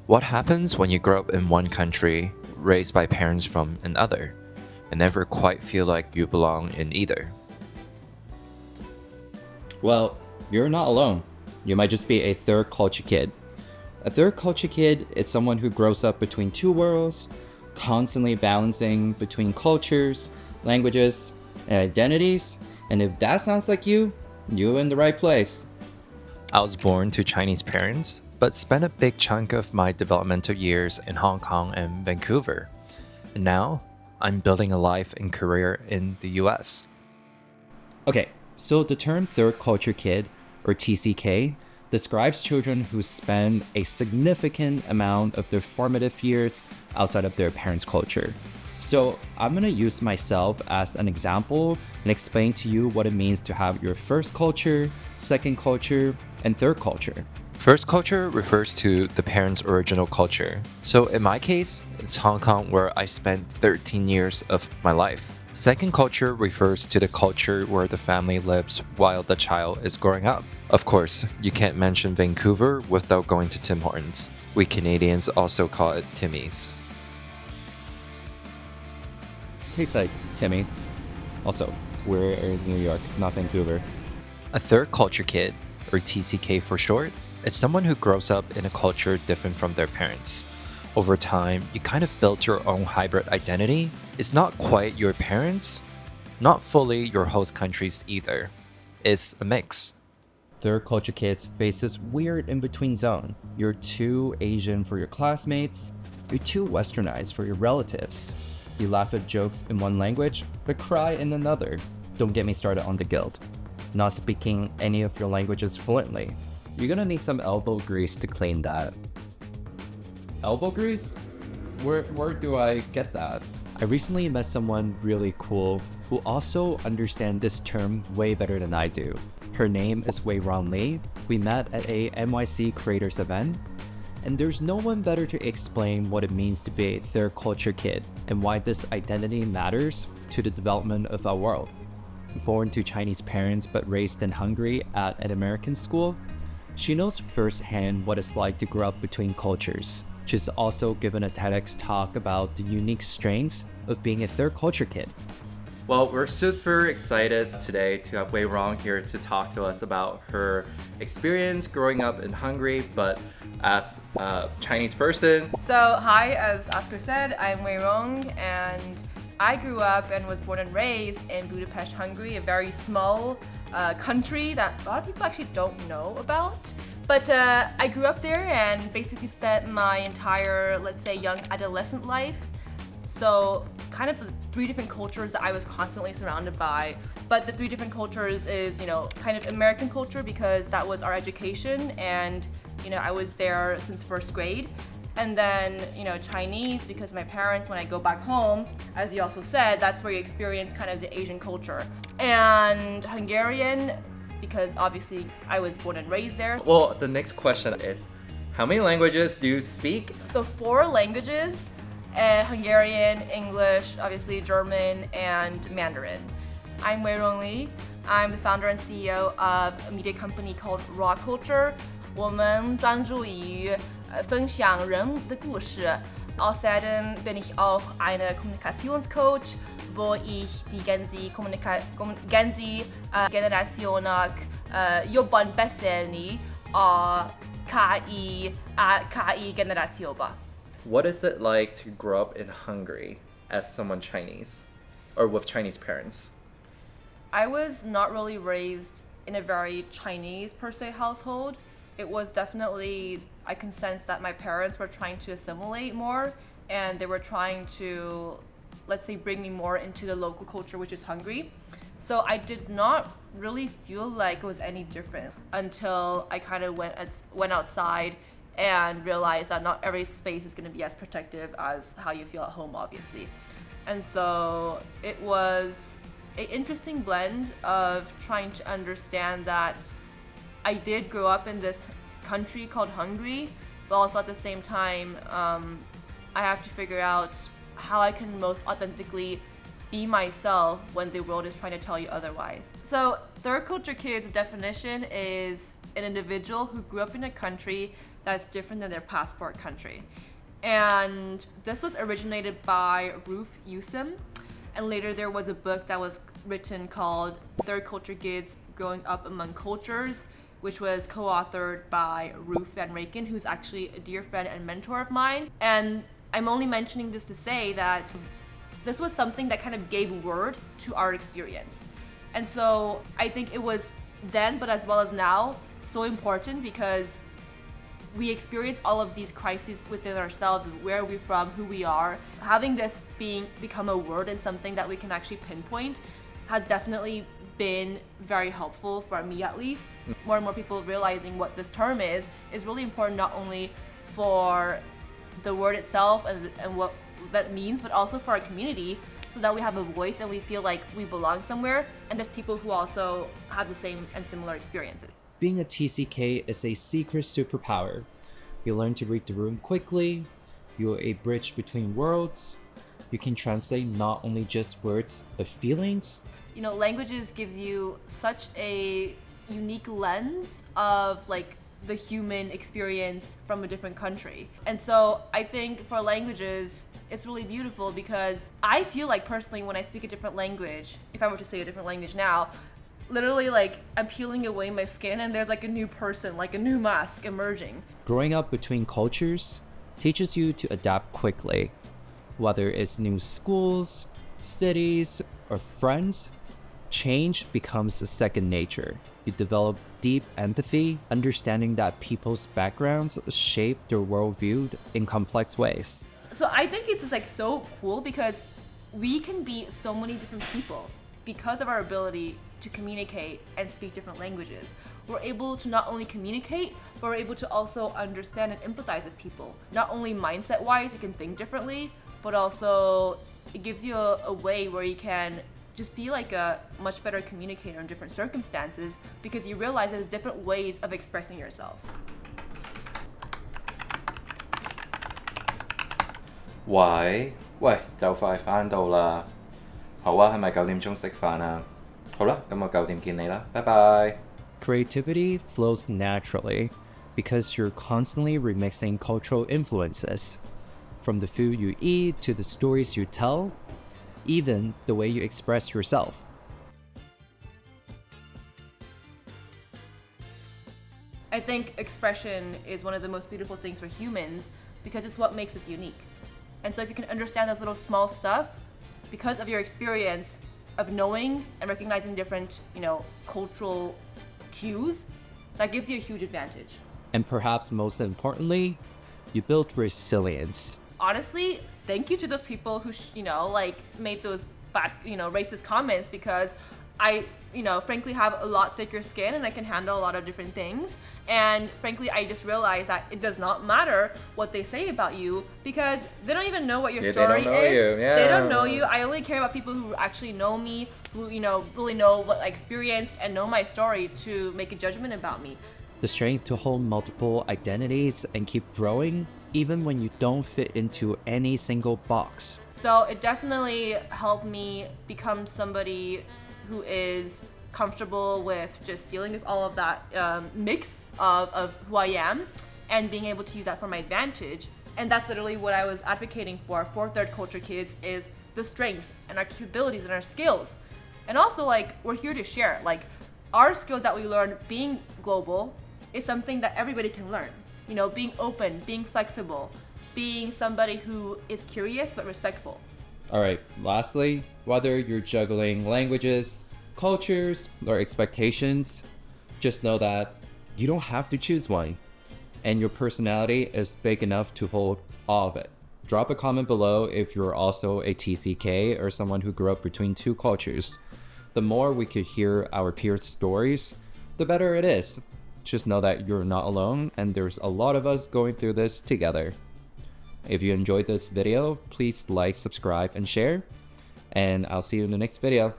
What happens when you grow up in one country, raised by parents from another, and never quite feel like you belong in either? Well, you're not alone. You might just be a third culture kid. A third culture kid is someone who grows up between two worlds, constantly balancing between cultures, languages, and identities. And if that sounds like you, you're in the right place. I was born to Chinese parents, but spent a big chunk of my developmental years in Hong Kong and Vancouver. And now, I'm building a life and career in the US. Okay, so the term third culture kid, or TCK, describes children who spend a significant amount of their formative years outside of their parents' culture. So I'm gonna use myself as an example and explain to you what it means to have your first culture, second culture, and third culture. First culture refers to the parents' original culture. So in my case, it's Hong Kong where I spent 13 years of my life. Second culture refers to the culture where the family lives while the child is growing up. Of course, you can't mention Vancouver without going to Tim Hortons. We Canadians also call it Timmy's. Tastes like Timmy's. Also, we're in New York, not Vancouver. A third culture kid, or TCK for short, is someone who grows up in a culture different from their parents. Over time, you kind of build your own hybrid identity. It's not quite your parents, not fully your host countries either. It's a mix. Third culture kids face this weird in-between zone. You're too Asian for your classmates, you're too westernized for your relatives. You laugh at jokes in one language, but cry in another. Don't get me started on the guilt. Not speaking any of your languages fluently. You're gonna need some elbow grease to clean that. Elbow grease? Where do I get that? I recently met someone really cool who also understands this term way better than I do. Her name is Weirong Li. We met at a NYC creators event, and there's no one better to explain what it means to be a third culture kid and why this identity matters to the development of our world. Born to Chinese parents but raised in Hungary at an American school, she knows firsthand what it's like to grow up between cultures. She's also given a TEDx talk about the unique strengths of being a third culture kid. Well, we're super excited today to have Weirong here to talk to us about her experience growing up in Hungary, but as a Chinese person. So, hi, as Oscar said, I'm Weirong, and I grew up and was born and raised in Budapest, Hungary, a very small country that a lot of people actually don't know about. But I grew up there and basically spent my entire, let's say, young adolescent life. So kind of the three different cultures that I was constantly surrounded by. But the three different cultures is, kind of American culture because that was our education, and, I was there since first grade. And then, Chinese because my parents, when I go back home, as you also said, that's where you experience kind of the Asian culture. And Hungarian because obviously I was born and raised there. Well, the next question is, how many languages do you speak? So 4 languages, Hungarian, English, obviously German, and Mandarin. I'm Weirong Li. I'm the founder and CEO of a media company called Raw Culture. 我们专注于分享人的故事. Außerdem bin ich auch eine Kommunikationscoach, wo ich die Generation jobban beszélni a KI generációba. What is it like to grow up in Hungary as someone Chinese or with Chinese parents? I was not really raised in a very Chinese per se household. It was definitely, I can sense that my parents were trying to assimilate more, and they were trying to, let's say, bring me more into the local culture, which is Hungary. So I did not really feel like it was any different until I kind of went outside and realized that not every space is going to be as protective as how you feel at home, obviously. And so it was an interesting blend of trying to understand that I did grow up in this country called Hungary, but also at the same time, I have to figure out how I can most authentically be myself when the world is trying to tell you otherwise. So third culture kids definition is an individual who grew up in a country that's different than their passport country. And this was originated by Ruth Yusim. And later there was a book that was written called Third Culture Kids Growing Up Among Cultures, which was co-authored by Ruth Van Raken, who's actually a dear friend and mentor of mine. And I'm only mentioning this to say that this was something that kind of gave word to our experience. And so I think it was then, but as well as now, so important because we experience all of these crises within ourselves, where we're from, who we are. Having this become a word and something that we can actually pinpoint has definitely been very helpful for me, at least. More and more people realizing what this term is really important, not only for the word itself and what that means, but also for our community, so that we have a voice and we feel like we belong somewhere, and there's people who also have the same and similar experiences. Being a TCK is a secret superpower. You learn to read the room quickly, you're a bridge between worlds, you can translate not only just words, but feelings. You know, languages gives you such a unique lens of like the human experience from a different country. And so I think for languages, it's really beautiful because I feel like personally when I speak a different language, if I were to say a different language now, literally like I'm peeling away my skin and there's like a new person, like a new mask emerging. Growing up between cultures teaches you to adapt quickly. Whether it's new schools, cities, or friends, change becomes a second nature. You develop deep empathy, understanding that people's backgrounds shape their worldview in complex ways. So I think it's just like so cool because we can be so many different people because of our ability to communicate and speak different languages. We're able to not only communicate, but we're able to also understand and empathize with people. Not only mindset-wise, you can think differently, but also it gives you a way where you can just be like a much better communicator in different circumstances because you realize there's different ways of expressing yourself. 喂，就快返到啦。好啊，係咪9點鐘食飯啊？好啦，咁我9點見你啦，拜拜。Creativity flows naturally because you're constantly remixing cultural influences. From the food you eat to the stories you tell, even the way you express yourself. I think expression is one of the most beautiful things for humans because it's what makes us unique. And so if you can understand those little small stuff, because of your experience of knowing and recognizing different, cultural cues, that gives you a huge advantage. And perhaps most importantly, you build resilience. Honestly, thank you to those people who, made those bad, racist comments because I, frankly have a lot thicker skin and I can handle a lot of different things. And frankly, I just realized that it does not matter what they say about you because they don't even know what your story is. They don't know you. I only care about people who actually know me, who, really know what I experienced and know my story to make a judgment about me. The strength to hold multiple identities and keep growing even when you don't fit into any single box. So it definitely helped me become somebody who is comfortable with just dealing with all of that mix of who I am and being able to use that for my advantage. And that's literally what I was advocating for third culture kids is the strengths and our capabilities and our skills. And also we're here to share, our skills that we learn being global is something that everybody can learn. Being open, being flexible, being somebody who is curious but respectful. All right, lastly, whether you're juggling languages, cultures, or expectations, just know that you don't have to choose one, and your personality is big enough to hold all of it. Drop a comment below if you're also a TCK or someone who grew up between two cultures. The more we could hear our peers' stories, the better it is. Just know that you're not alone and there's a lot of us going through this together. If you enjoyed this video, please like, subscribe, and share. And I'll see you in the next video.